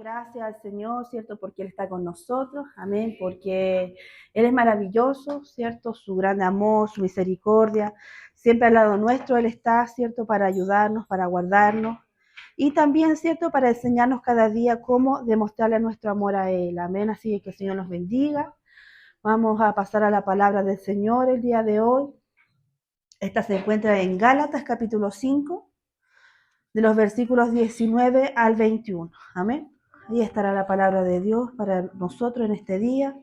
gracias al Señor, ¿cierto? Porque Él está con nosotros, amén, porque Él es maravilloso, ¿cierto? Su gran amor, su misericordia, siempre al lado nuestro Él está, ¿cierto? Para ayudarnos, para guardarnos y también, ¿cierto? Para enseñarnos cada día cómo demostrarle nuestro amor a Él, amén. Así que el Señor nos bendiga. Vamos a pasar a la palabra del Señor el día de hoy. Esta se encuentra en Gálatas capítulo 5, de los versículos 19 al 21, amén. Ahí estará la palabra de Dios para nosotros en este día.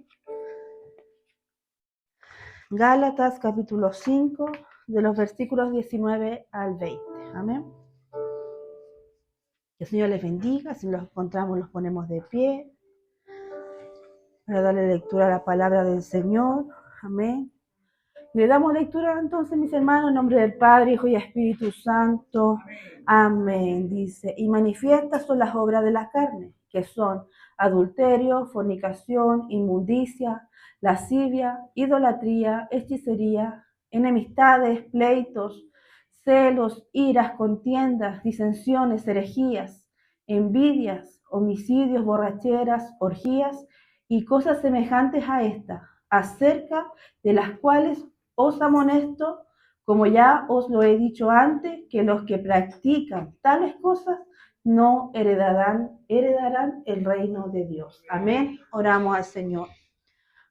Gálatas capítulo 5, de los versículos 19 al 20. Amén. Que el Señor les bendiga. Si los encontramos, los ponemos de pie para darle lectura a la palabra del Señor. Amén. Le damos lectura entonces, mis hermanos, en nombre del Padre, Hijo y Espíritu Santo. Amén. Dice, y manifiestas son las obras de la carne, que son adulterio, fornicación, inmundicia, lascivia, idolatría, hechicería, enemistades, pleitos, celos, iras, contiendas, disensiones, herejías, envidias, homicidios, borracheras, orgías y cosas semejantes a estas, acerca de las cuales os amonesto, como ya os lo he dicho antes, que los que practican tales cosas no heredarán el reino de Dios. Amén. Oramos al Señor.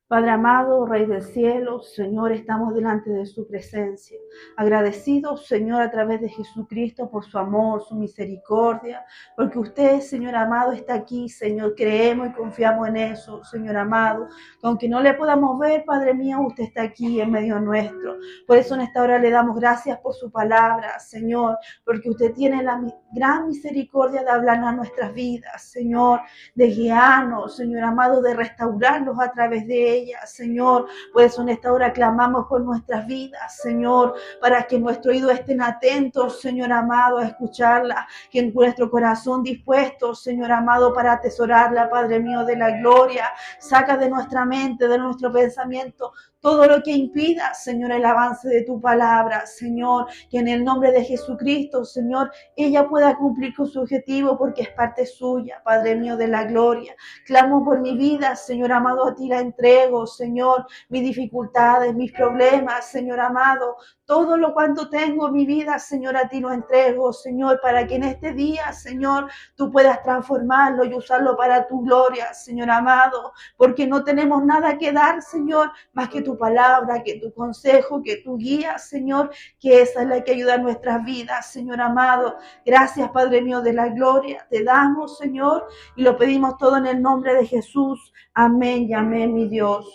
Padre amado, Rey del cielo, Señor, estamos delante de su presencia. Agradecidos, Señor, a través de Jesucristo por su amor, su misericordia, porque usted, Señor amado, está aquí, Señor. Creemos y confiamos en eso, Señor amado. Que aunque no le podamos ver, Padre mío, usted está aquí en medio nuestro. Por eso en esta hora le damos gracias por su palabra, Señor, porque usted tiene la gran misericordia de hablarnos a nuestras vidas, Señor, de guiarnos, Señor amado, de restaurarnos a través de ella, Señor. Por eso en esta hora clamamos por nuestras vidas, Señor, para que nuestro oído estén atentos, Señor amado, a escucharla, que en nuestro corazón dispuesto, Señor amado, para atesorarla, Padre mío de la gloria. Saca de nuestra mente, de nuestro pensamiento, todo lo que impida, Señor, el avance de tu palabra, Señor, que en el nombre de Jesucristo, Señor, ella pueda cumplir con su objetivo porque es parte suya, Padre mío de la gloria. Clamo por mi vida, Señor amado, a ti la entrego, Señor, mis dificultades, mis problemas, Señor amado, todo lo cuanto tengo en mi vida, Señor, a ti lo entrego, Señor, para que en este día, Señor, tú puedas transformarlo y usarlo para tu gloria, Señor amado, porque no tenemos nada que dar, Señor, más que tu palabra, que tu consejo, que tu guía, Señor, que esa es la que ayuda a nuestras vidas, Señor amado. Gracias, Padre mío de la gloria, te damos, Señor, y lo pedimos todo en el nombre de Jesús. Amén y amén, mi Dios.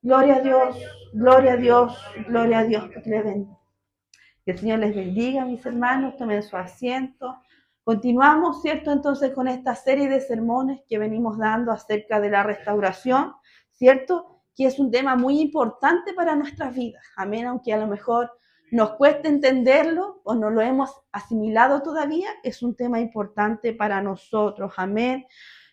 Gloria a Dios, gloria a Dios, gloria a Dios. Que el Señor les bendiga, mis hermanos, tomen su asiento. Continuamos, ¿cierto? Entonces con esta serie de sermones que venimos dando acerca de la restauración, ¿cierto? Que es un tema muy importante para nuestras vidas. Amén, aunque a lo mejor nos cueste entenderlo o no lo hemos asimilado todavía, es un tema importante para nosotros. Amén.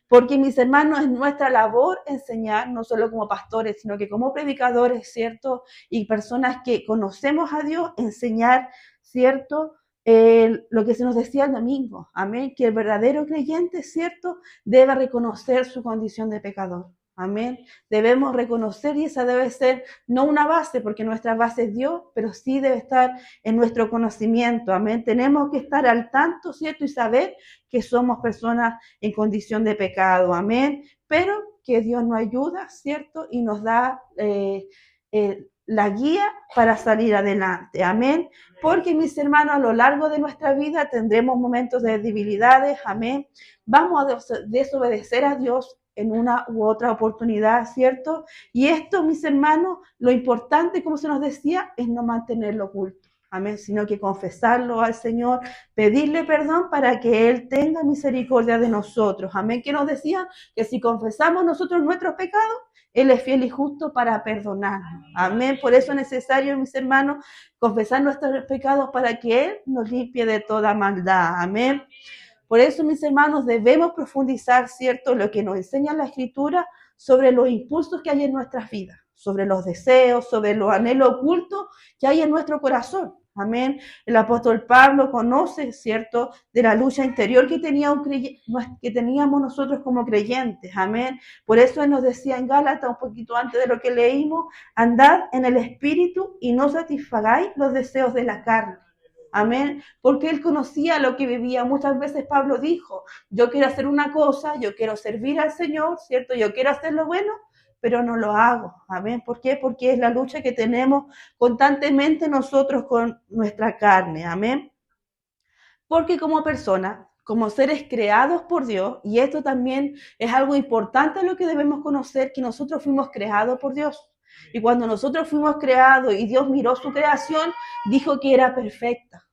Porque, mis hermanos, es nuestra labor enseñar, no solo como pastores, sino que como predicadores, ¿cierto? Y personas que conocemos a Dios, enseñar, ¿cierto? Lo que se nos decía el domingo, amén, que el verdadero creyente, ¿cierto?, debe reconocer su condición de pecador. Amén. Debemos reconocer, y esa debe ser no una base, porque nuestra base es Dios, pero sí debe estar en nuestro conocimiento. Amén. Tenemos que estar al tanto, ¿cierto? Y saber que somos personas en condición de pecado. Amén. Pero que Dios nos ayuda, ¿cierto? Y nos da la guía para salir adelante. Amén. Porque, mis hermanos, a lo largo de nuestra vida tendremos momentos de debilidades. Amén. Vamos a desobedecer a Dios en una u otra oportunidad, ¿cierto? Y esto, mis hermanos, lo importante, como se nos decía, es no mantenerlo oculto, amén, sino que confesarlo al Señor, pedirle perdón para que Él tenga misericordia de nosotros, amén, que nos decían que si confesamos nosotros nuestros pecados, Él es fiel y justo para perdonarnos, amén. Por eso es necesario, mis hermanos, confesar nuestros pecados para que Él nos limpie de toda maldad, amén. Por eso, mis hermanos, debemos profundizar, ¿cierto?, lo que nos enseña la Escritura sobre los impulsos que hay en nuestras vidas, sobre los deseos, sobre los anhelos ocultos que hay en nuestro corazón. Amén. El apóstol Pablo conoce, ¿cierto?, de la lucha interior que teníamos nosotros como creyentes. Amén. Por eso él nos decía en Gálatas, un poquito antes de lo que leímos, andad en el espíritu y no satisfagáis los deseos de la carne. Amén. Porque él conocía lo que vivía. Muchas veces Pablo dijo, yo quiero hacer una cosa, yo quiero servir al Señor, ¿cierto? Yo quiero hacer lo bueno, pero no lo hago. Amén. ¿Por qué? Porque es la lucha que tenemos constantemente nosotros con nuestra carne. Amén. Porque como personas, como seres creados por Dios, y esto también es algo importante lo que debemos conocer, que nosotros fuimos creados por Dios. Y cuando nosotros fuimos creados y Dios miró su creación, dijo que era perfecta.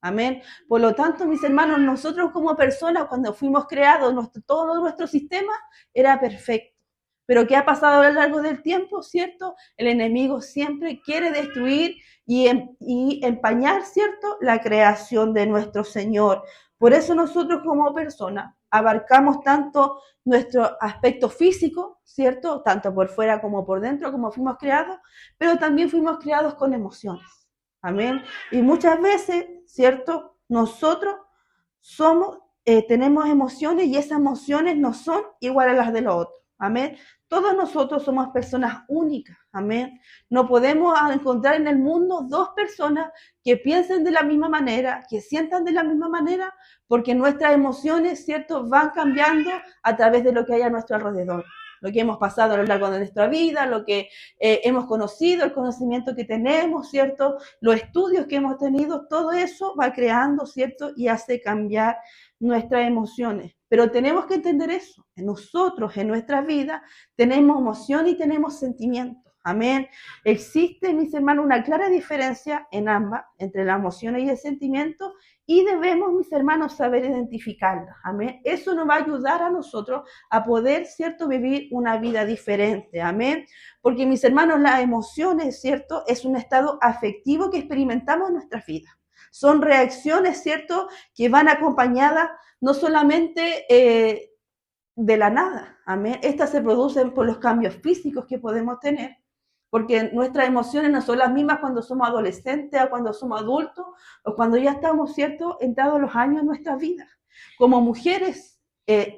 Amén. Por lo tanto, mis hermanos, nosotros como personas, cuando fuimos creados, todo nuestro sistema era perfecto. Pero ¿qué ha pasado a lo largo del tiempo? ¿Cierto? El enemigo siempre quiere destruir y empañar, ¿cierto?, la creación de nuestro Señor. Por eso nosotros como personas abarcamos tanto nuestro aspecto físico, ¿cierto?, tanto por fuera como por dentro, como fuimos creados, pero también fuimos creados con emociones. Amén. Y muchas veces, ¿cierto?, nosotros tenemos emociones y esas emociones no son iguales a las de los otros. Amén. Todos nosotros somos personas únicas. Amén. No podemos encontrar en el mundo dos personas que piensen de la misma manera, que sientan de la misma manera, porque nuestras emociones, ¿cierto?, van cambiando a través de lo que hay a nuestro alrededor. Lo que hemos pasado a lo largo de nuestra vida, lo que hemos conocido, el conocimiento que tenemos, ¿cierto?, los estudios que hemos tenido, todo eso va creando, ¿cierto?, y hace cambiar nuestras emociones. Pero tenemos que entender eso. Nosotros, en nuestra vida, tenemos emoción y tenemos sentimientos. Amén. Existe, mis hermanos, una clara diferencia en ambas, entre las emociones y el sentimiento, y debemos, mis hermanos, saber identificarlas. Amén. Eso nos va a ayudar a nosotros a poder, ¿cierto?, vivir una vida diferente. Amén. Porque, mis hermanos, las emociones, ¿cierto?, es un estado afectivo que experimentamos en nuestras vidas. Son reacciones, ¿cierto?, que van acompañadas no solamente de la nada. Amén. Estas se producen por los cambios físicos que podemos tener, porque nuestras emociones no son las mismas cuando somos adolescentes, o cuando somos adultos, o cuando ya estamos, ¿cierto?, entrados los años en nuestras vidas. Como mujeres,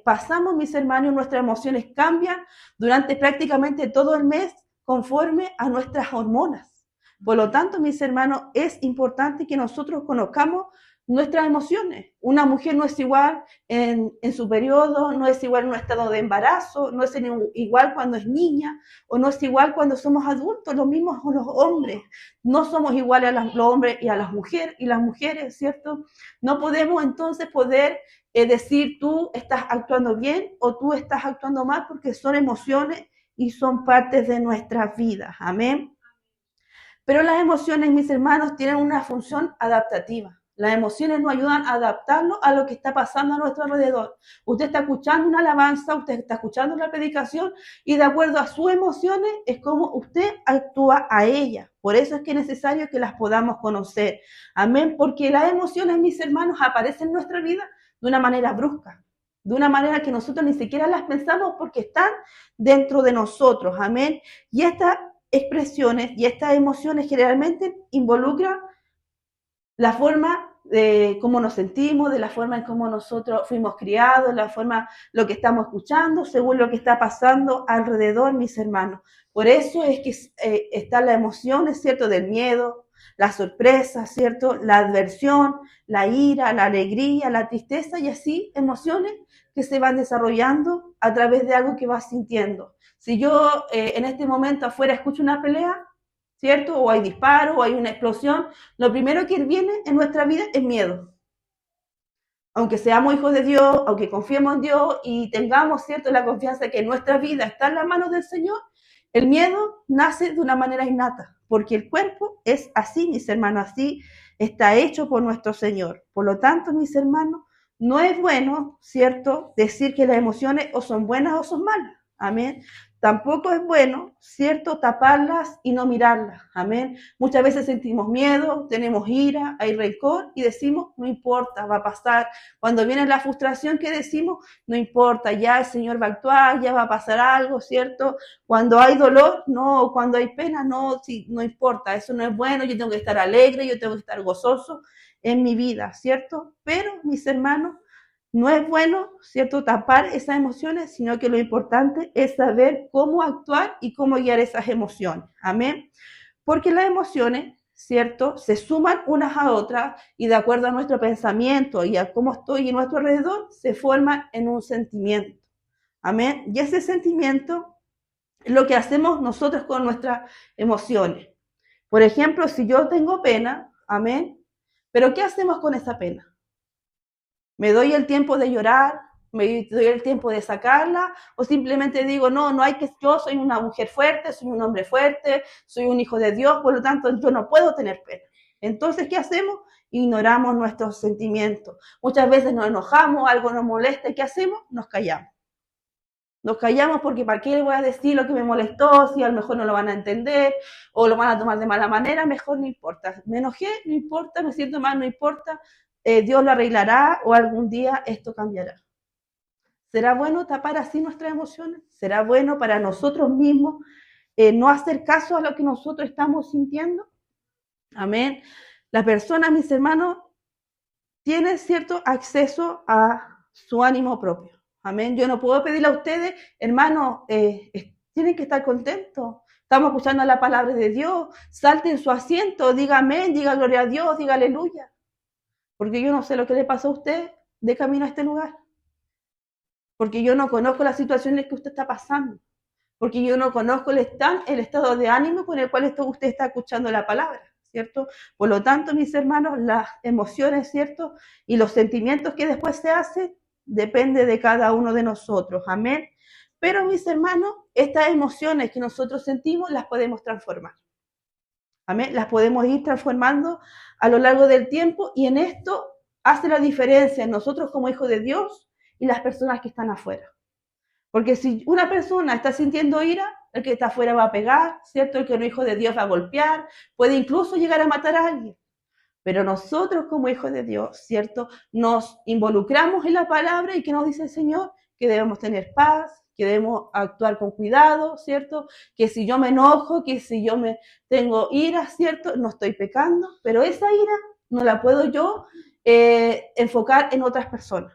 pasamos, mis hermanos, nuestras emociones cambian durante prácticamente todo el mes conforme a nuestras hormonas. Por lo tanto, mis hermanos, es importante que nosotros conozcamos nuestras emociones. Una mujer no es igual en su periodo, no es igual en un estado de embarazo, no es igual cuando es niña, o no es igual cuando somos adultos. Lo mismo con los hombres. No somos iguales a los hombres y a las mujeres, ¿cierto? No podemos entonces decir tú estás actuando bien o tú estás actuando mal, porque son emociones y son partes de nuestras vidas. Amén. Pero las emociones, mis hermanos, tienen una función adaptativa. Las emociones nos ayudan a adaptarnos a lo que está pasando a nuestro alrededor. Usted está escuchando una alabanza, usted está escuchando una predicación, y de acuerdo a sus emociones es como usted actúa a ellas. Por eso es que es necesario que las podamos conocer. Amén. Porque las emociones, mis hermanos, aparecen en nuestra vida de una manera brusca, de una manera que nosotros ni siquiera las pensamos, porque están dentro de nosotros. Amén. Y estas expresiones y estas emociones generalmente involucran la forma de cómo nos sentimos, de la forma en cómo nosotros fuimos criados, la forma, lo que estamos escuchando, según lo que está pasando alrededor, mis hermanos. Por eso es que están las emociones, ¿cierto?, del miedo, la sorpresa, ¿cierto?, la adversión, la ira, la alegría, la tristeza, y así emociones que se van desarrollando a través de algo que vas sintiendo. Si yo en este momento afuera escucho una pelea, ¿cierto?, o hay disparos, o hay una explosión, lo primero que viene en nuestra vida es miedo. Aunque seamos hijos de Dios, aunque confiemos en Dios y tengamos, ¿cierto?, la confianza que nuestra vida está en las manos del Señor, el miedo nace de una manera innata, porque el cuerpo es así, mis hermanos, así está hecho por nuestro Señor. Por lo tanto, mis hermanos, no es bueno, ¿cierto?, decir que las emociones o son buenas o son malas. Amén. tampoco es bueno, ¿cierto?, taparlas y no mirarlas. Amén. Muchas veces sentimos miedo, tenemos ira, hay rencor y decimos, no importa, va a pasar. Cuando viene la frustración, ¿qué decimos? No importa, ya el Señor va a actuar, ya va a pasar algo, ¿cierto? Cuando hay dolor, no, cuando hay pena, no, sí, no importa, eso no es bueno, yo tengo que estar alegre, yo tengo que estar gozoso en mi vida, ¿cierto? Pero, mis hermanos, no es bueno, ¿cierto?, tapar esas emociones, sino que lo importante es saber cómo actuar y cómo guiar esas emociones. Amén. Porque las emociones, ¿cierto?, se suman unas a otras y de acuerdo a nuestro pensamiento y a cómo estoy en nuestro alrededor, se forman en un sentimiento. Amén. Y ese sentimiento es lo que hacemos nosotros con nuestras emociones. Por ejemplo, si yo tengo pena, amén, pero ¿qué hacemos con esa pena? ¿Me doy el tiempo de llorar? ¿Me doy el tiempo de sacarla? ¿O simplemente digo, no hay que, yo soy una mujer fuerte, soy un hombre fuerte, soy un hijo de Dios, por lo tanto yo no puedo tener pena? Entonces, ¿qué hacemos? Ignoramos nuestros sentimientos. Muchas veces nos enojamos, algo nos molesta, ¿qué hacemos? Nos callamos. Nos callamos porque ¿para qué le voy a decir lo que me molestó? Si a lo mejor no lo van a entender o lo van a tomar de mala manera, mejor no importa. Me enojé, no importa, me siento mal, no importa. Dios lo arreglará o algún día esto cambiará. ¿Será bueno tapar así nuestras emociones? ¿Será bueno para nosotros mismos no hacer caso a lo que nosotros estamos sintiendo? Amén. La persona, mis hermanos, tiene cierto acceso a su ánimo propio. Amén. Yo no puedo pedirle a ustedes, hermanos, tienen que estar contentos. Estamos escuchando la palabra de Dios. Salte en su asiento, diga amén, diga gloria a Dios, diga aleluya. Porque yo no sé lo que le pasó a usted de camino a este lugar. Porque yo no conozco las situaciones que usted está pasando. Porque yo no conozco el estado de ánimo con el cual usted está escuchando la palabra, ¿cierto? Por lo tanto, mis hermanos, las emociones, ¿cierto? Y los sentimientos que después se hacen, depende de cada uno de nosotros. Amén. Pero, mis hermanos, estas emociones que nosotros sentimos las podemos transformar. Amén. Las podemos ir transformando a lo largo del tiempo y en esto hace la diferencia en nosotros como hijos de Dios y las personas que están afuera. Porque si una persona está sintiendo ira, el que está afuera va a pegar, ¿cierto? El que no es hijo de Dios va a golpear, puede incluso llegar a matar a alguien. Pero nosotros como hijos de Dios, ¿cierto? Nos involucramos en la palabra y que nos dice el Señor que debemos tener paz, que debemos actuar con cuidado, ¿cierto? Que si yo me enojo, que si yo me tengo ira, ¿cierto? No estoy pecando, pero esa ira no la puedo yo enfocar en otras personas.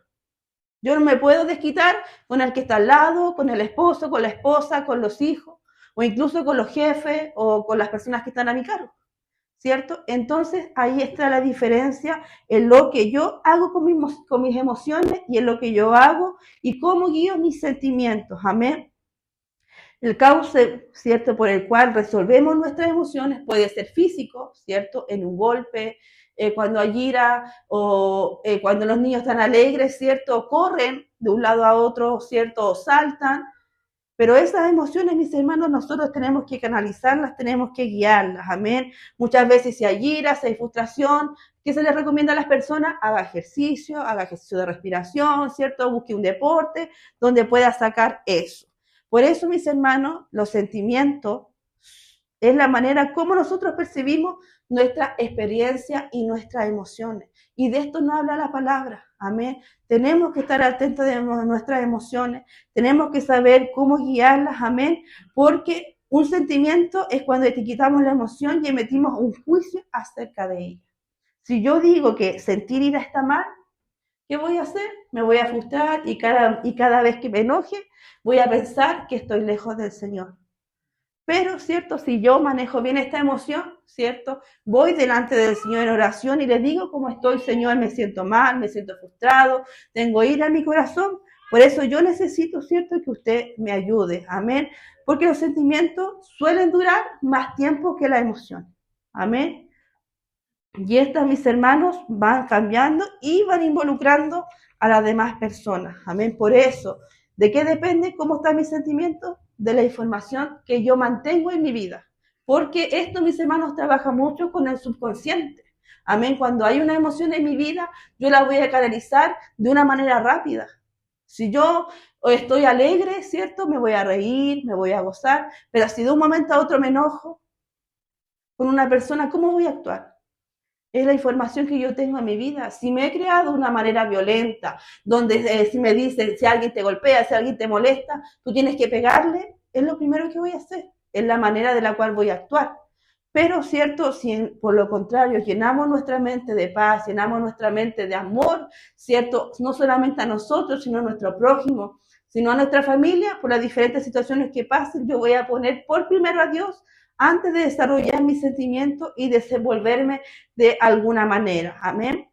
Yo no me puedo desquitar con el que está al lado, con el esposo, con la esposa, con los hijos, o incluso con los jefes o con las personas que están a mi cargo, ¿cierto? Entonces ahí está la diferencia en lo que yo hago con mis emociones y en lo que yo hago y cómo guío mis sentimientos. Amén. El cauce, ¿cierto?, por el cual resolvemos nuestras emociones puede ser físico, ¿cierto?, en un golpe, cuando hay ira o cuando los niños están alegres, ¿cierto?, corren de un lado a otro, ¿cierto?, o saltan. Pero esas emociones, mis hermanos, nosotros tenemos que canalizarlas, tenemos que guiarlas, amén. Muchas veces si hay ira, si hay frustración, ¿qué se les recomienda a las personas? Haga ejercicio de respiración, ¿cierto? Busque un deporte donde pueda sacar eso. Por eso, mis hermanos, los sentimientos es la manera como nosotros percibimos nuestra experiencia y nuestras emociones. Y de esto no habla la palabra, amén. Tenemos que estar atentos de nuestras emociones, tenemos que saber cómo guiarlas, amén, porque un sentimiento es cuando te quitamos la emoción y emitimos un juicio acerca de ella. Si yo digo que sentir ira está mal, ¿qué voy a hacer? Me voy a frustrar y cada vez que me enoje voy a pensar que estoy lejos del Señor. Pero, ¿cierto? Si yo manejo bien esta emoción, ¿cierto? Voy delante del Señor en oración y le digo cómo estoy, Señor, me siento mal, me siento frustrado, tengo ira en mi corazón. Por eso yo necesito, ¿cierto?, que usted me ayude. Amén. Porque los sentimientos suelen durar más tiempo que la emoción. Amén. Y estas, mis hermanos, van cambiando y van involucrando a las demás personas. Amén. Por eso, ¿de qué depende cómo están mis sentimientos? De la información que yo mantengo en mi vida. Porque esto, mis hermanos, trabaja mucho con el subconsciente. Amén. Cuando hay una emoción en mi vida, yo la voy a canalizar de una manera rápida. Si yo estoy alegre, ¿cierto? Me voy a reír, me voy a gozar, pero si de un momento a otro me enojo con una persona, ¿cómo voy a actuar? Es la información que yo tengo en mi vida. Si me he creado de una manera violenta, donde si me dicen, si alguien te golpea, si alguien te molesta, tú tienes que pegarle, es lo primero que voy a hacer, es la manera de la cual voy a actuar. Pero, ¿cierto? Si por lo contrario llenamos nuestra mente de paz, llenamos nuestra mente de amor, ¿cierto? No solamente a nosotros, sino a nuestro prójimo, sino a nuestra familia, por las diferentes situaciones que pasen, yo voy a poner por primero a Dios antes de desarrollar mis sentimientos y desenvolverme de alguna manera. Amén.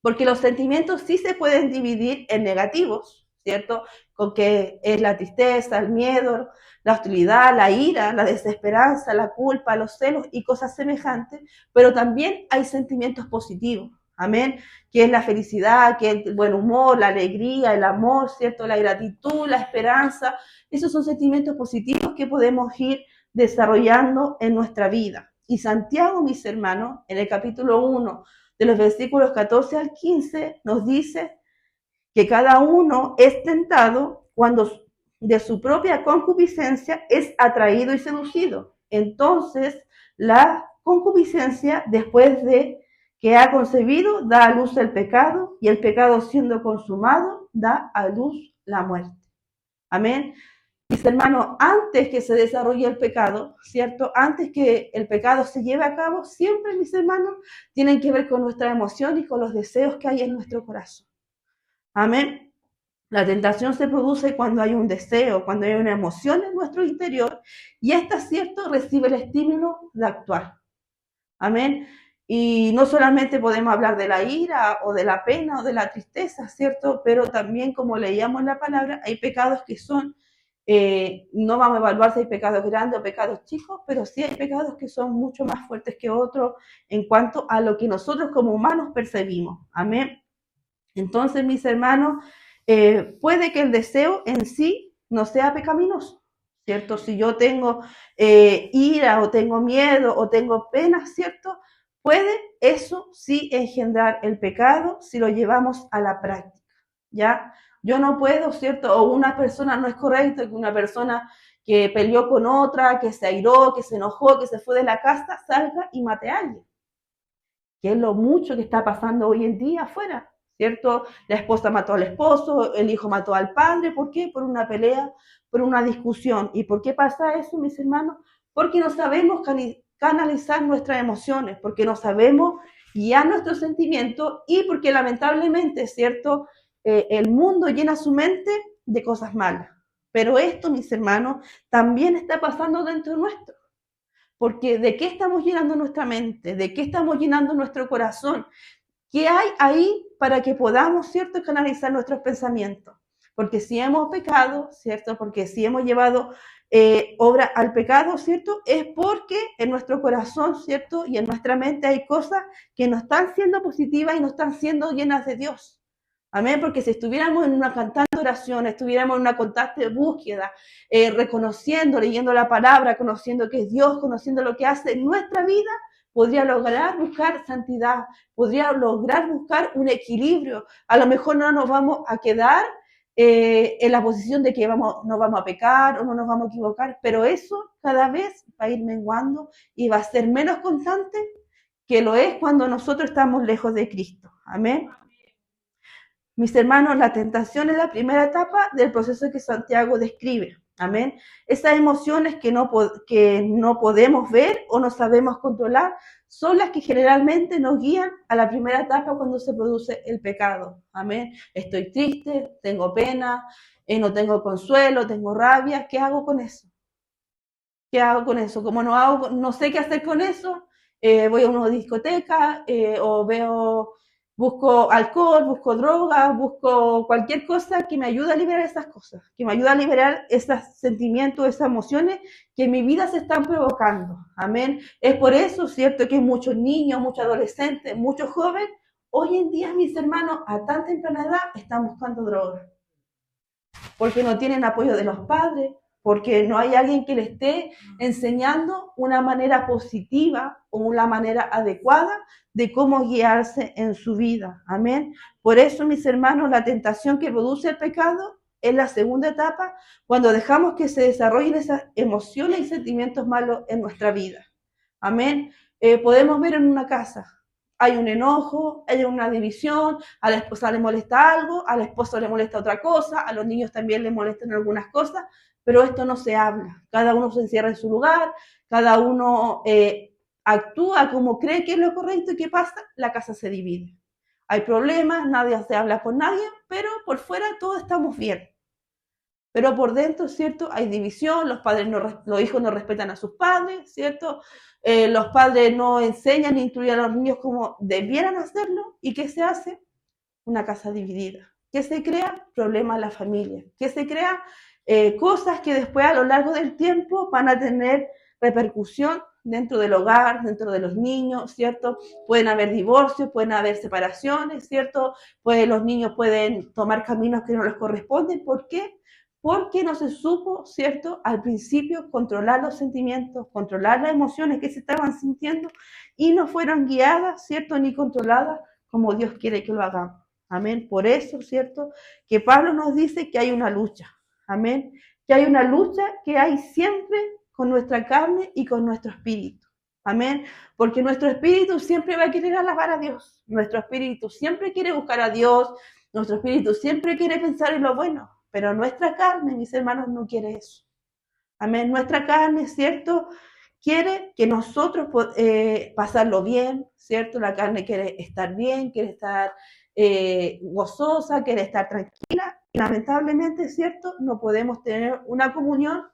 Porque los sentimientos sí se pueden dividir en negativos, ¿cierto? Con que es la tristeza, el miedo, la hostilidad, la ira, la desesperanza, la culpa, los celos y cosas semejantes, pero también hay sentimientos positivos, amén, que es la felicidad, que es el buen humor, la alegría, el amor, ¿cierto? La gratitud, la esperanza, esos son sentimientos positivos que podemos ir desarrollando en nuestra vida. Y Santiago, mis hermanos, en el capítulo 1, de los versículos 14 al 15, nos dice que cada uno es tentado cuando de su propia concupiscencia es atraído y seducido. Entonces, la concupiscencia, después de que ha concebido, da a luz el pecado, y el pecado siendo consumado, da a luz la muerte. Amén. Mis hermanos, antes que se desarrolle el pecado, ¿cierto? Antes que el pecado se lleve a cabo, siempre, mis hermanos, tienen que ver con nuestra emoción y con los deseos que hay en nuestro corazón. Amén. La tentación se produce cuando hay un deseo, cuando hay una emoción en nuestro interior, y esta, ¿cierto?, recibe el estímulo de actuar. Amén. Y no solamente podemos hablar de la ira o de la pena o de la tristeza, ¿cierto? Pero también, como leíamos en la palabra, hay pecados que son no vamos a evaluar si hay pecados grandes o pecados chicos, pero sí hay pecados que son mucho más fuertes que otros en cuanto a lo que nosotros como humanos percibimos. Amén. Entonces, mis hermanos, puede que el deseo en sí no sea pecaminoso, ¿cierto? Si yo tengo ira o tengo miedo o tengo pena, ¿cierto? Puede eso sí engendrar el pecado si lo llevamos a la práctica, ¿ya? Yo no puedo, ¿cierto? O una persona, no es correcto que una persona que peleó con otra, que se airó, que se enojó, que se fue de la casa, salga y mate a alguien. Que es lo mucho que está pasando hoy en día afuera, ¿cierto? La esposa mató al esposo, el hijo mató al padre. ¿Por qué? Por una pelea, por una discusión. ¿Y por qué pasa eso, mis hermanos? Porque no sabemos canalizar nuestras emociones, porque no sabemos guiar nuestros sentimientos y porque lamentablemente, ¿cierto? El mundo llena su mente de cosas malas. Pero esto, mis hermanos, también está pasando dentro nuestro. Porque ¿de qué estamos llenando nuestra mente? ¿De qué estamos llenando nuestro corazón? ¿Qué hay ahí para que podamos, ¿cierto?, canalizar nuestros pensamientos? Porque si hemos pecado, ¿cierto? Porque si hemos llevado obra al pecado, ¿cierto? Es porque en nuestro corazón, ¿cierto? Y en nuestra mente hay cosas que no están siendo positivas y no están siendo llenas de Dios. Amén, porque si estuviéramos en una constante oración, estuviéramos en una constante búsqueda, reconociendo, leyendo la palabra, conociendo que es Dios, conociendo lo que hace en nuestra vida, podría lograr buscar santidad, podría lograr buscar un equilibrio. A lo mejor no nos vamos a quedar en la posición de que no vamos a pecar o no nos vamos a equivocar, pero eso cada vez va a ir menguando y va a ser menos constante que lo es cuando nosotros estamos lejos de Cristo. Amén. Mis hermanos, la tentación es la primera etapa del proceso que Santiago describe. Amén. Esas emociones que no podemos ver o no sabemos controlar son las que generalmente nos guían a la primera etapa cuando se produce el pecado. Amén. Estoy triste, tengo pena, no tengo consuelo, tengo rabia. ¿Qué hago con eso? ¿Qué hago con eso? Como no sé qué hacer con eso, voy a una discoteca o busco alcohol, busco drogas, busco cualquier cosa que me ayude a liberar esas cosas, que me ayude a liberar esos sentimientos, esas emociones que en mi vida se están provocando. Amén. Es por eso, ¿cierto?, que muchos niños, muchos adolescentes, muchos jóvenes, hoy en día, mis hermanos, a tan temprana edad están buscando drogas. Porque no tienen apoyo de los padres, porque no hay alguien que le esté enseñando una manera positiva o una manera adecuada de cómo guiarse en su vida. Amén. Por eso, mis hermanos, la tentación que produce el pecado es la segunda etapa, cuando dejamos que se desarrollen esas emociones y sentimientos malos en nuestra vida. Amén. Podemos ver en una casa, hay un enojo, hay una división, a la esposa le molesta algo, al esposo le molesta otra cosa, a los niños también les molestan algunas cosas, pero esto no se habla. Cada uno se encierra en su lugar, cada uno actúa como cree que es lo correcto, y ¿qué pasa? La casa se divide. Hay problemas, nadie se habla con nadie, pero por fuera todos estamos bien. Pero por dentro, ¿cierto? Hay división, los hijos no respetan a sus padres, ¿cierto? Los padres no enseñan ni instruyen a los niños como debieran hacerlo. ¿Y qué se hace? Una casa dividida. ¿Qué se crea? Problemas en la familia. ¿Qué se crea? Cosas que después a lo largo del tiempo van a tener repercusión dentro del hogar, dentro de los niños, ¿cierto? Pueden haber divorcios, pueden haber separaciones, ¿cierto? Pues los niños pueden tomar caminos que no les corresponden. ¿Por qué? Porque no se supo, ¿cierto?, al principio controlar los sentimientos, controlar las emociones que se estaban sintiendo, y no fueron guiadas, ¿cierto?, ni controladas como Dios quiere que lo hagamos. Amén. Por eso, ¿cierto?, que Pablo nos dice que hay una lucha. Amén. Que hay una lucha que hay siempre con nuestra carne y con nuestro espíritu. Amén. Porque nuestro espíritu siempre va a querer alabar a Dios. Nuestro espíritu siempre quiere buscar a Dios. Nuestro espíritu siempre quiere pensar en lo bueno. Pero nuestra carne, mis hermanos, no quiere eso. Amén. Nuestra carne, ¿cierto?, quiere que nosotros pasarlo bien, ¿cierto? La carne quiere estar bien, quiere estar gozosa, quiere estar tranquila. Y lamentablemente, ¿cierto?, no podemos tener una comunión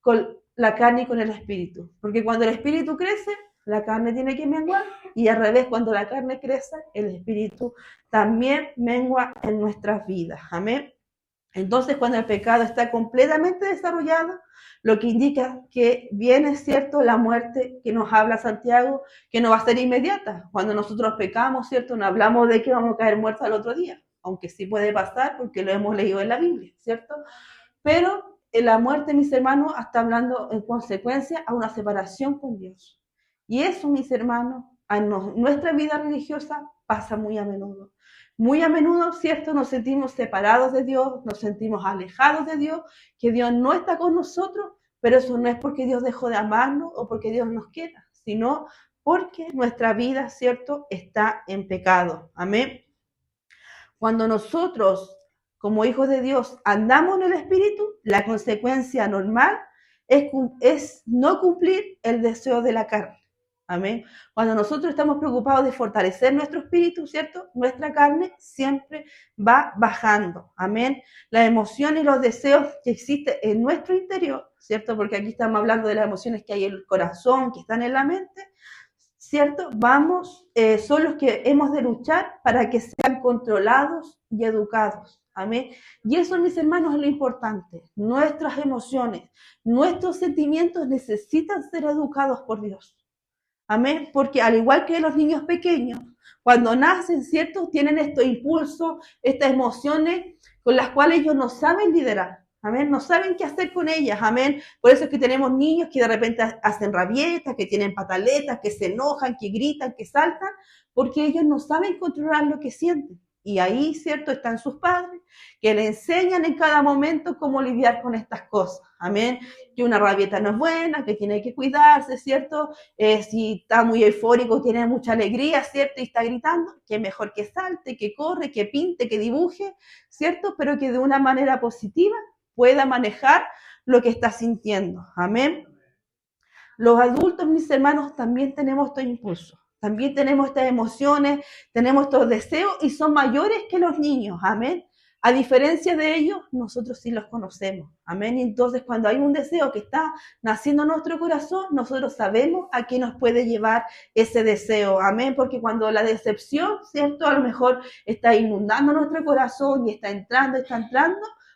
con la carne y con el espíritu. Porque cuando el espíritu crece, la carne tiene que menguar. Y al revés, cuando la carne crece, el espíritu también mengua en nuestras vidas. Amén. Entonces, cuando el pecado está completamente desarrollado, lo que indica que viene, ¿cierto?, la muerte que nos habla Santiago, que no va a ser inmediata. Cuando nosotros pecamos, ¿cierto?, no hablamos de que vamos a caer muertos al otro día, aunque sí puede pasar porque lo hemos leído en la Biblia, ¿cierto? Pero en la muerte, mis hermanos, está hablando en consecuencia a una separación con Dios. Y eso, mis hermanos, en nuestra vida religiosa pasa muy a menudo. Muy a menudo, ¿cierto?, nos sentimos separados de Dios, nos sentimos alejados de Dios, que Dios no está con nosotros, pero eso no es porque Dios dejó de amarnos o porque Dios nos quiera, sino porque nuestra vida, ¿cierto?, está en pecado. Amén. Cuando nosotros, como hijos de Dios, andamos en el Espíritu, la consecuencia normal es no cumplir el deseo de la carne. Amén. Cuando nosotros estamos preocupados de fortalecer nuestro espíritu, ¿cierto?, nuestra carne siempre va bajando. Amén. Las emociones y los deseos que existen en nuestro interior, ¿cierto?, porque aquí estamos hablando de las emociones que hay en el corazón, que están en la mente, ¿cierto? Son los que hemos de luchar para que sean controlados y educados. Amén. Y eso, mis hermanos, es lo importante. Nuestras emociones, nuestros sentimientos necesitan ser educados por Dios. Amén, porque al igual que los niños pequeños, cuando nacen, ¿cierto?, tienen estos impulsos, estas emociones con las cuales ellos no saben liderar. Amén, no saben qué hacer con ellas. Amén. Por eso es que tenemos niños que de repente hacen rabietas, que tienen pataletas, que se enojan, que gritan, que saltan, porque ellos no saben controlar lo que sienten. Y ahí, ¿cierto?, están sus padres, que le enseñan en cada momento cómo lidiar con estas cosas. Amén. Que una rabieta no es buena, que tiene que cuidarse, ¿cierto? Si está muy eufórico, tiene mucha alegría, ¿cierto?, y está gritando, que mejor que salte, que corre, que pinte, que dibuje, ¿cierto? Pero que de una manera positiva pueda manejar lo que está sintiendo. Amén. Los adultos, mis hermanos, también tenemos estos impulsos. También tenemos estas emociones, tenemos estos deseos y son mayores que los niños. Amén. A diferencia de ellos, nosotros sí los conocemos. Amén. Y entonces, cuando hay un deseo que está naciendo en nuestro corazón, nosotros sabemos a qué nos puede llevar ese deseo. Amén. Porque cuando la decepción, ¿cierto?, a lo mejor está inundando nuestro corazón y está entrando,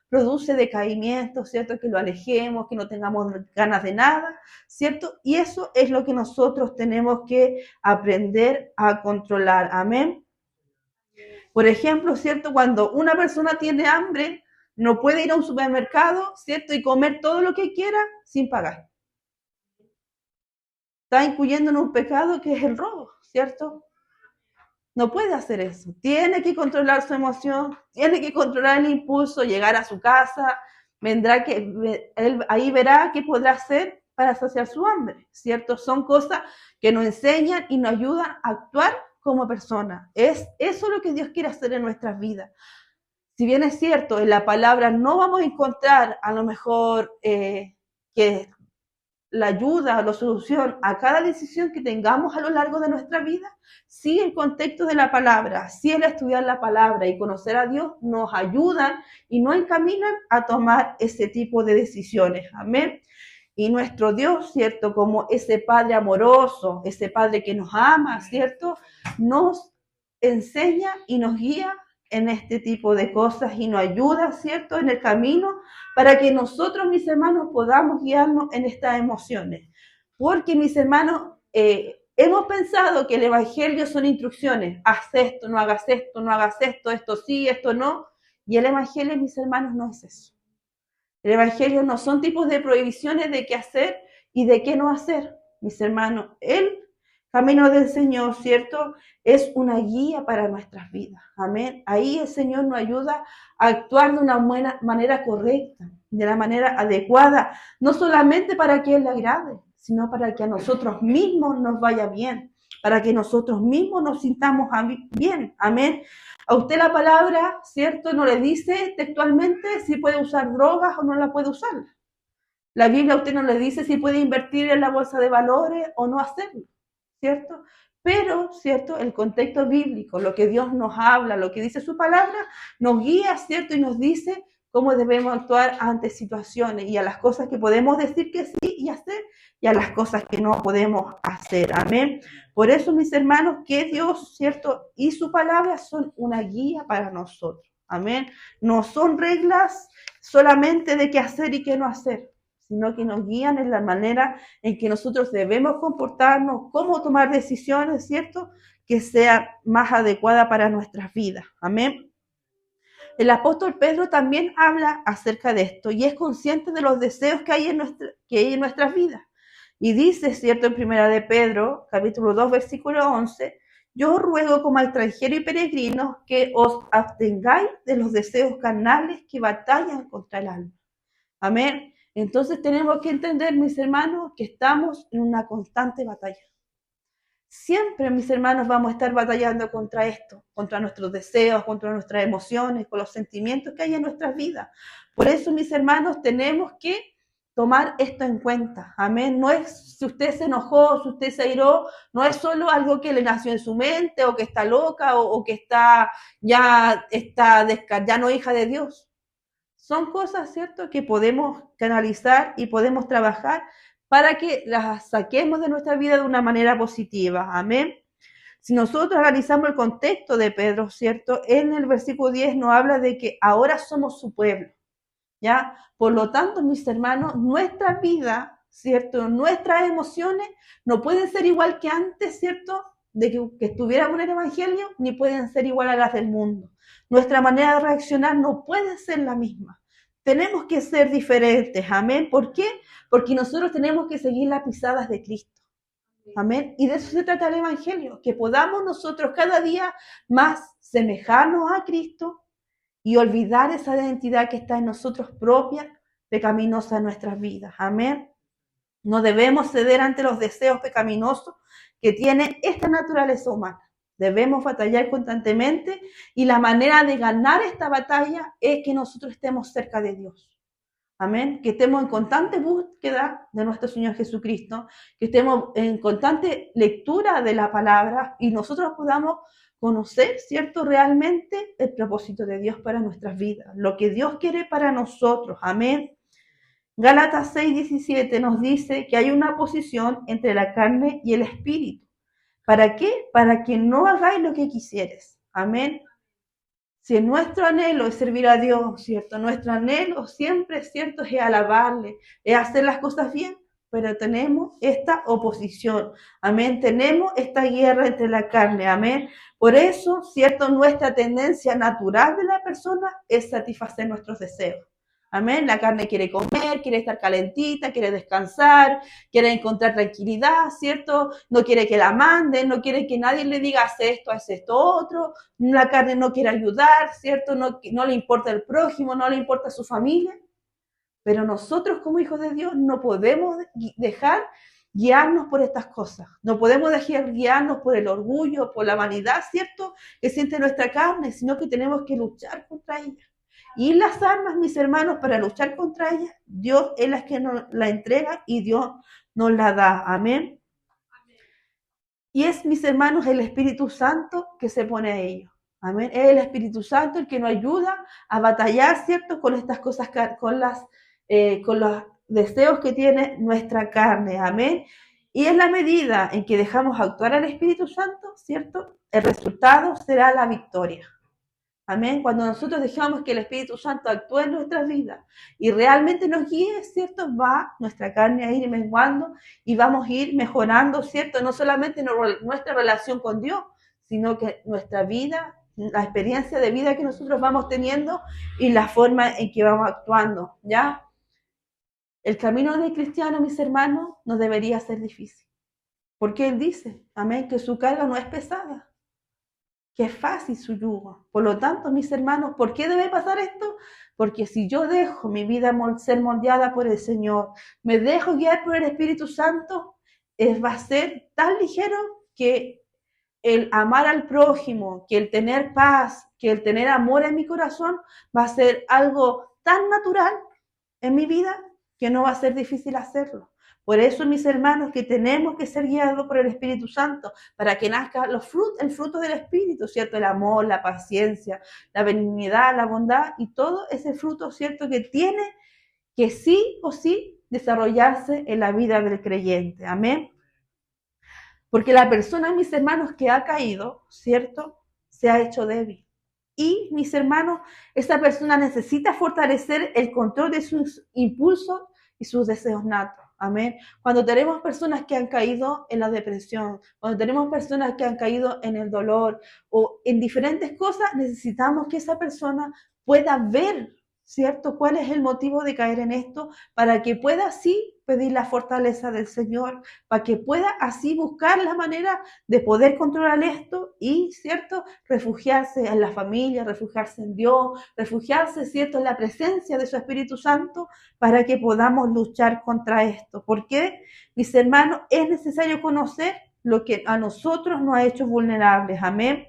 produce decaimiento, ¿cierto? Que lo alejemos, que no tengamos ganas de nada, ¿cierto? Y eso es lo que nosotros tenemos que aprender a controlar. Amén. Por ejemplo, ¿cierto? Cuando una persona tiene hambre, no puede ir a un supermercado, ¿cierto? Y comer todo lo que quiera sin pagar. Está incluyendo en un pecado que es el robo, ¿cierto? No puede hacer eso. Tiene que controlar su emoción, tiene que controlar el impulso, llegar a su casa, él ahí verá qué podrá hacer para saciar su hambre, ¿cierto? Son cosas que nos enseñan y nos ayudan a actuar como personas. Es eso lo que Dios quiere hacer en nuestras vidas. Si bien es cierto, en la palabra no vamos a encontrar a lo mejor que la ayuda o la solución a cada decisión que tengamos a lo largo de nuestra vida, sí el contexto de la palabra, sí el estudiar la palabra y conocer a Dios nos ayudan y nos encaminan a tomar ese tipo de decisiones. Amén. Y nuestro Dios, ¿cierto? Como ese Padre amoroso, ese Padre que nos ama, ¿cierto? Nos enseña y nos guía en este tipo de cosas y nos ayuda, ¿cierto?, en el camino para que nosotros, mis hermanos, podamos guiarnos en estas emociones. Porque, mis hermanos, hemos pensado que el Evangelio son instrucciones. Haz esto, no hagas esto, no hagas esto, esto sí, esto no. Y el Evangelio, mis hermanos, no es eso. El Evangelio no son tipos de prohibiciones de qué hacer y de qué no hacer, mis hermanos. El camino del Señor, ¿cierto?, es una guía para nuestras vidas. Amén. Ahí el Señor nos ayuda a actuar de una buena manera correcta, de la manera adecuada, no solamente para que Él le agrade, sino para que a nosotros mismos nos vaya bien, para que nosotros mismos nos sintamos bien. Amén. A usted la palabra, ¿cierto?, no le dice textualmente si puede usar drogas o no la puede usar. La Biblia a usted no le dice si puede invertir en la bolsa de valores o no hacerlo, ¿cierto? Pero, ¿cierto?, el contexto bíblico, lo que Dios nos habla, lo que dice su palabra, nos guía, ¿cierto?, y nos dice cómo debemos actuar ante situaciones y a las cosas que podemos decir que sí y hacer y a las cosas que no podemos hacer. Amén. Por eso, mis hermanos, que Dios, ¿cierto?, y su palabra son una guía para nosotros. Amén. No son reglas solamente de qué hacer y qué no hacer, sino que nos guían en la manera en que nosotros debemos comportarnos, cómo tomar decisiones, ¿cierto?, que sean más adecuadas para nuestras vidas. Amén. El apóstol Pedro también habla acerca de esto y es consciente de los deseos que hay en nuestras vidas. Y dice, ¿cierto?, en primera de Pedro, capítulo 2, versículo 11, yo ruego como extranjero y peregrino que os abstengáis de los deseos carnales que batallan contra el alma. Amén. Entonces tenemos que entender, mis hermanos, que estamos en una constante batalla. Siempre, mis hermanos, vamos a estar batallando contra esto, contra nuestros deseos, contra nuestras emociones, con los sentimientos que hay en nuestras vidas. Por eso, mis hermanos, tenemos que tomar esto en cuenta. Amén. No es si usted se enojó, si usted se airó, no es solo algo que le nació en su mente o que está loca o que ya no hija de Dios. Son cosas, ¿cierto?, que podemos canalizar y podemos trabajar para que las saquemos de nuestra vida de una manera positiva. Amén. Si nosotros analizamos el contexto de Pedro, ¿cierto?, en el versículo 10 nos habla de que ahora somos su pueblo, ¿ya? Por lo tanto, mis hermanos, nuestra vida, ¿cierto?, nuestras emociones no pueden ser igual que antes, ¿cierto?, de que estuviéramos en el Evangelio, ni pueden ser igual a las del mundo. Nuestra manera de reaccionar no puede ser la misma. Tenemos que ser diferentes, amén. ¿Por qué? Porque nosotros tenemos que seguir las pisadas de Cristo. Amén. Y de eso se trata el Evangelio, que podamos nosotros cada día más semejarnos a Cristo y olvidar esa identidad que está en nosotros propia, pecaminosa en nuestras vidas. Amén. No debemos ceder ante los deseos pecaminosos que tiene esta naturaleza humana. Debemos batallar constantemente y la manera de ganar esta batalla es que nosotros estemos cerca de Dios. Amén. Que estemos en constante búsqueda de nuestro Señor Jesucristo, que estemos en constante lectura de la palabra y nosotros podamos conocer, ¿cierto?, realmente el propósito de Dios para nuestras vidas, lo que Dios quiere para nosotros. Amén. Gálatas 6:17 nos dice que hay una oposición entre la carne y el espíritu. ¿Para qué? Para que no hagáis lo que quisieres. Amén. Si nuestro anhelo es servir a Dios, ¿cierto? Nuestro anhelo siempre, ¿cierto?, es alabarle, es hacer las cosas bien. pero tenemos esta oposición. Amén. Tenemos esta guerra entre la carne. Amén. Por eso, cierto, nuestra tendencia natural de la persona es satisfacer nuestros deseos. Amén. La carne quiere comer, quiere estar calentita, quiere descansar, quiere encontrar tranquilidad, ¿cierto? No quiere que la manden, no quiere que nadie le diga, haz esto, otro. La carne no quiere ayudar, ¿cierto? No le importa el prójimo, no le importa su familia. Pero nosotros como hijos de Dios no podemos dejar guiarnos por estas cosas. No podemos dejar guiarnos por el orgullo, por la vanidad, ¿cierto? Que siente nuestra carne, sino que tenemos que luchar contra ella. Y las armas, mis hermanos, para luchar contra ellas, Dios es la que nos la entrega y Dios nos la da. Amén. Y es, mis hermanos, el Espíritu Santo que se pone a ello. Amén. Es el Espíritu Santo el que nos ayuda a batallar, ¿cierto? Con estas cosas, con los deseos que tiene nuestra carne. Amén. Y en la medida en que dejamos actuar al Espíritu Santo, ¿cierto? El resultado será la victoria. Amén. Cuando nosotros dejamos que el Espíritu Santo actúe en nuestras vidas y realmente nos guíe, ¿cierto? Va nuestra carne a ir menguando y vamos a ir mejorando, ¿cierto? No solamente nuestra relación con Dios, sino que nuestra vida, la experiencia de vida que nosotros vamos teniendo y la forma en que vamos actuando, ¿ya? El camino del cristiano, mis hermanos, no debería ser difícil. Porque Él dice, amén, que su carga no es pesada, que es fácil su yugo. Por lo tanto, mis hermanos, ¿por qué debe pasar esto? Porque si yo dejo mi vida ser moldeada por el Señor, me dejo guiar por el Espíritu Santo, va a ser tan ligero que el amar al prójimo, que el tener paz, que el tener amor en mi corazón, va a ser algo tan natural en mi vida que no va a ser difícil hacerlo. Por eso, mis hermanos, que tenemos que ser guiados por el Espíritu Santo para que nazca el fruto del Espíritu, ¿cierto? El amor, la paciencia, la benignidad, la bondad y todo ese fruto, ¿cierto? Que tiene que sí o sí desarrollarse en la vida del creyente. Amén. Porque la persona, mis hermanos, que ha caído, ¿cierto? Se ha hecho débil. Y, mis hermanos, esa persona necesita fortalecer el control de sus impulsos y sus deseos natos. Amén. Cuando tenemos personas que han caído en la depresión, cuando tenemos personas que han caído en el dolor o en diferentes cosas, necesitamos que esa persona pueda ver, ¿cierto? ¿Cuál es el motivo de caer en esto? Para que pueda así pedir la fortaleza del Señor, para que pueda así buscar la manera de poder controlar esto y, ¿cierto? Refugiarse en la familia, refugiarse en Dios, refugiarse, ¿cierto? En la presencia de su Espíritu Santo para que podamos luchar contra esto. Porque, mis hermanos, es necesario conocer lo que a nosotros nos ha hecho vulnerables. Amén.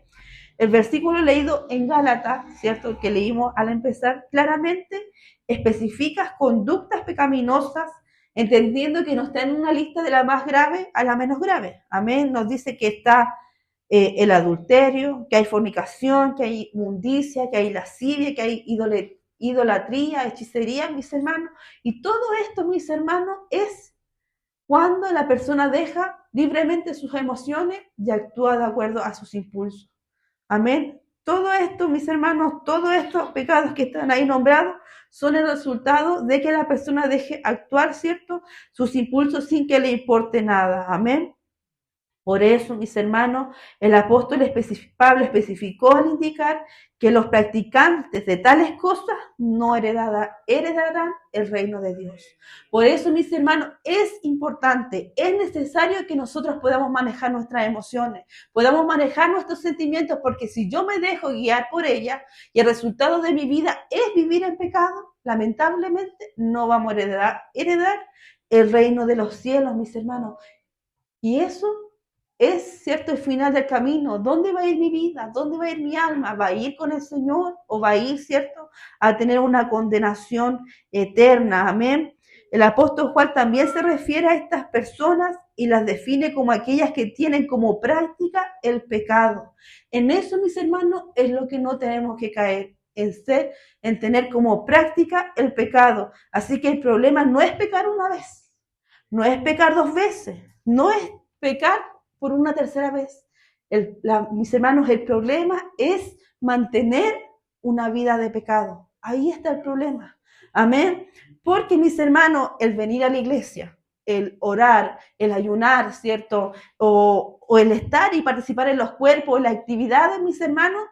El versículo leído en Gálatas, ¿cierto? Que leímos al empezar, claramente especifica conductas pecaminosas, entendiendo que no está en una lista de la más grave a la menos grave. Amén. Nos dice que está el adulterio, que hay fornicación, que hay inmundicia, que hay lascivia, que hay idolatría, hechicería, mis hermanos. Y todo esto, mis hermanos, es cuando la persona deja libremente sus emociones y actúa de acuerdo a sus impulsos. Amén. Todo esto, mis hermanos, todos estos pecados que están ahí nombrados son el resultado de que la persona deje actuar, ¿cierto? Sus impulsos sin que le importe nada. Amén. Por eso, mis hermanos, el apóstol Pablo especificó al indicar que los practicantes de tales cosas no heredarán el reino de Dios. Por eso, mis hermanos, es importante, es necesario que nosotros podamos manejar nuestras emociones, podamos manejar nuestros sentimientos, porque si yo me dejo guiar por ellas y el resultado de mi vida es vivir en pecado, lamentablemente no vamos a heredar el reino de los cielos, mis hermanos. Y eso es, ¿cierto?, el final del camino. ¿Dónde va a ir mi vida? ¿Dónde va a ir mi alma? ¿Va a ir con el Señor o va a ir, ¿cierto?, a tener una condenación eterna? Amén. El apóstol Juan también se refiere a estas personas y las define como aquellas que tienen como práctica el pecado. En eso, mis hermanos, es lo que no tenemos que caer, en tener como práctica el pecado. Así que el problema no es pecar una vez, no es pecar dos veces, no es pecar por una tercera vez. Mis hermanos, el problema es mantener una vida de pecado. Ahí está el problema. Amén. Porque, mis hermanos, el venir a la iglesia, el orar, el ayunar, ¿cierto? O el estar y participar en los cuerpos, en las actividades, mis hermanos,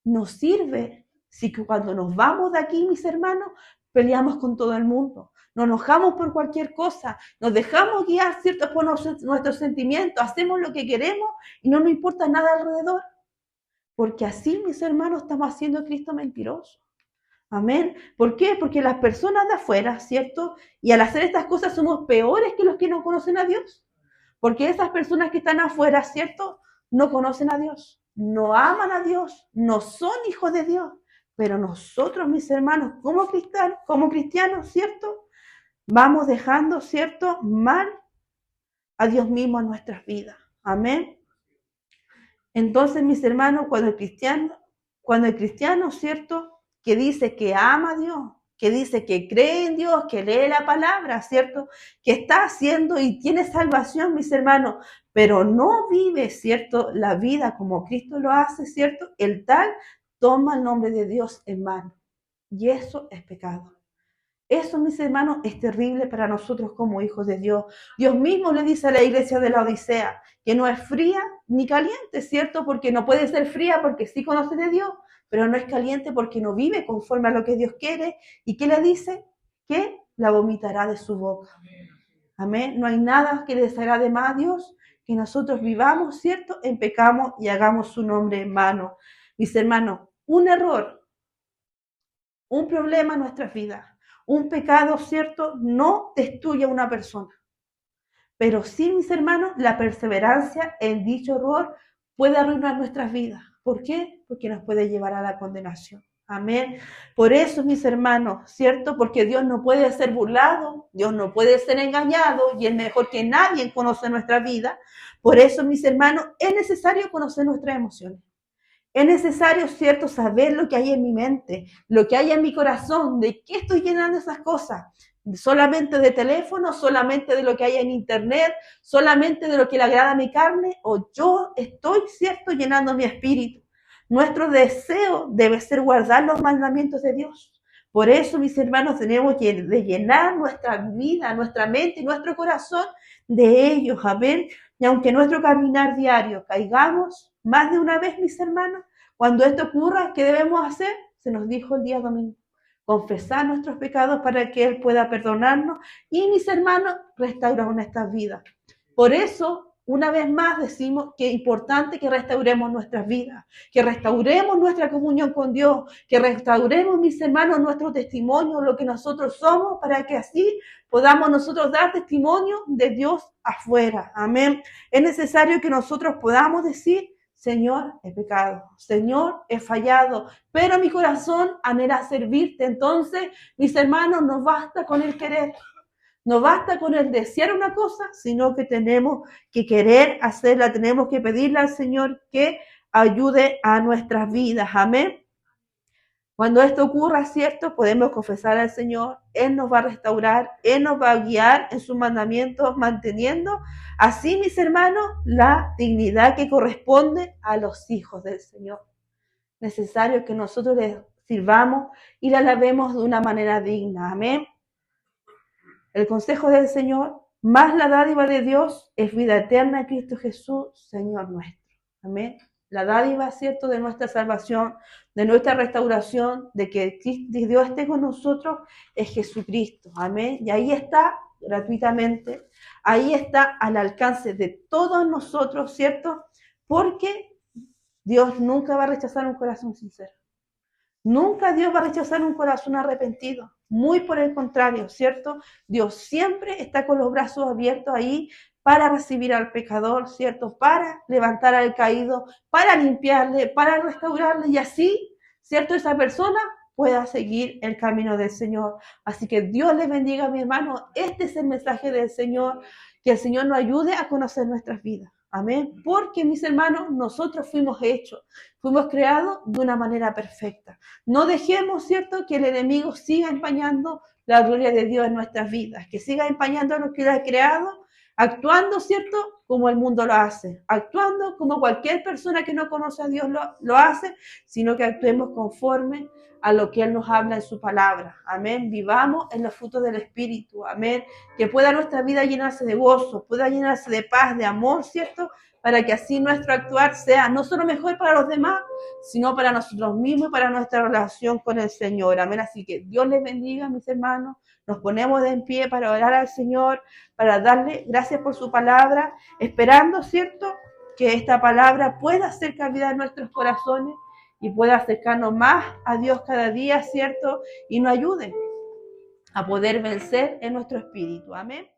nos sirve si cuando nos vamos de aquí, mis hermanos, peleamos con todo el mundo, nos enojamos por cualquier cosa, nos dejamos guiar, ¿cierto?, por nuestros sentimientos, hacemos lo que queremos y no nos importa nada alrededor, porque así, mis hermanos, estamos haciendo a Cristo mentiroso. Amén. ¿Por qué? Porque las personas de afuera, ¿cierto? Y al hacer estas cosas somos peores que los que no conocen a Dios. Porque esas personas que están afuera, ¿cierto? No conocen a Dios, no aman a Dios, no son hijos de Dios. Pero nosotros, mis hermanos, como cristianos, ¿cierto? Vamos dejando, ¿cierto?, mal a Dios mismo en nuestras vidas. Amén. Entonces, mis hermanos, cuando el cristiano, ¿cierto?, que dice que ama a Dios, que dice que cree en Dios, que lee la palabra, ¿cierto?, que está haciendo y tiene salvación, mis hermanos, pero no vive, ¿cierto?, la vida como Cristo lo hace, ¿cierto?, el tal toma el nombre de Dios en mano. Y eso es pecado. Eso, mis hermanos, es terrible para nosotros como hijos de Dios. Dios mismo le dice a la iglesia de la Odisea que no es fría ni caliente, ¿cierto? Porque no puede ser fría porque sí conoce de Dios, pero no es caliente porque no vive conforme a lo que Dios quiere. ¿Y qué le dice? Que la vomitará de su boca. Amén. No hay nada que le desagrade más a Dios que nosotros vivamos, ¿cierto?, en pecado y hagamos su nombre en vano. Mis hermanos, un error, un problema en nuestras vidas, un pecado, ¿cierto?, no destruye a una persona. Pero sí, mis hermanos, la perseverancia en dicho error puede arruinar nuestras vidas. ¿Por qué? Porque nos puede llevar a la condenación. Amén. Por eso, mis hermanos, ¿cierto? Porque Dios no puede ser burlado, Dios no puede ser engañado y es mejor que nadie conoce nuestra vida. Por eso, mis hermanos, es necesario conocer nuestras emociones. Es necesario, ¿cierto?, saber lo que hay en mi mente, lo que hay en mi corazón, de qué estoy llenando esas cosas. Solamente de teléfono, solamente de lo que hay en internet, solamente de lo que le agrada a mi carne, o yo estoy, ¿cierto?, llenando mi espíritu. Nuestro deseo debe ser guardar los mandamientos de Dios. Por eso, mis hermanos, tenemos que llenar nuestra vida, nuestra mente y nuestro corazón de ellos. Amén. Y aunque en nuestro caminar diario caigamos más de una vez, mis hermanos, cuando esto ocurra, ¿qué debemos hacer? Se nos dijo el día domingo. Confesar nuestros pecados para que Él pueda perdonarnos y, mis hermanos, restaurar nuestras vidas. Por eso, una vez más decimos que es importante que restauremos nuestras vidas, que restauremos nuestra comunión con Dios, que restauremos, mis hermanos, nuestro testimonio, lo que nosotros somos, para que así podamos nosotros dar testimonio de Dios afuera. Amén. Es necesario que nosotros podamos decir: Señor, he pecado, Señor, he fallado, pero mi corazón anhela servirte. Entonces, mis hermanos, no basta con el querer, no basta con el desear una cosa, sino que tenemos que querer hacerla, tenemos que pedirle al Señor que ayude a nuestras vidas. Amén. Cuando esto ocurra, ¿cierto?, podemos confesar al Señor, Él nos va a restaurar, Él nos va a guiar en sus mandamientos, manteniendo así, mis hermanos, la dignidad que corresponde a los hijos del Señor. Necesario que nosotros les sirvamos y la alabemos de una manera digna. Amén. El consejo del Señor, más la dádiva de Dios, es vida eterna en Cristo Jesús, Señor nuestro. Amén. La dádiva, ¿cierto?, de nuestra salvación, de nuestra restauración, de que Dios esté con nosotros, es Jesucristo. Amén. Y ahí está gratuitamente, ahí está al alcance de todos nosotros, ¿cierto? Porque Dios nunca va a rechazar un corazón sincero. Nunca Dios va a rechazar un corazón arrepentido. Muy por el contrario, ¿cierto? Dios siempre está con los brazos abiertos ahí para recibir al pecador, ¿cierto? Para levantar al caído, para limpiarle, para restaurarle y así, ¿cierto?, esa persona pueda seguir el camino del Señor. Así que Dios les bendiga, mi hermano. Este es el mensaje del Señor, que el Señor nos ayude a conocer nuestras vidas. Amén. Porque, mis hermanos, nosotros fuimos hechos, fuimos creados de una manera perfecta. No dejemos, ¿cierto?, que el enemigo siga empañando la gloria de Dios en nuestras vidas, que siga empañando lo que Él ha creado, actuando, ¿cierto?, como el mundo lo hace, actuando como cualquier persona que no conoce a Dios lo hace, sino que actuemos conforme a lo que Él nos habla en su palabra. Amén. Vivamos en los frutos del Espíritu. Amén. Que pueda nuestra vida llenarse de gozo, pueda llenarse de paz, de amor, ¿cierto? Para que así nuestro actuar sea no solo mejor para los demás, sino para nosotros mismos y para nuestra relación con el Señor. Amén. Así que Dios les bendiga, mis hermanos. Nos ponemos de en pie para orar al Señor, para darle gracias por su palabra, esperando, ¿cierto?, que esta palabra pueda hacer cabida en nuestros corazones y pueda acercarnos más a Dios cada día, ¿cierto?, y nos ayude a poder vencer en nuestro espíritu. Amén.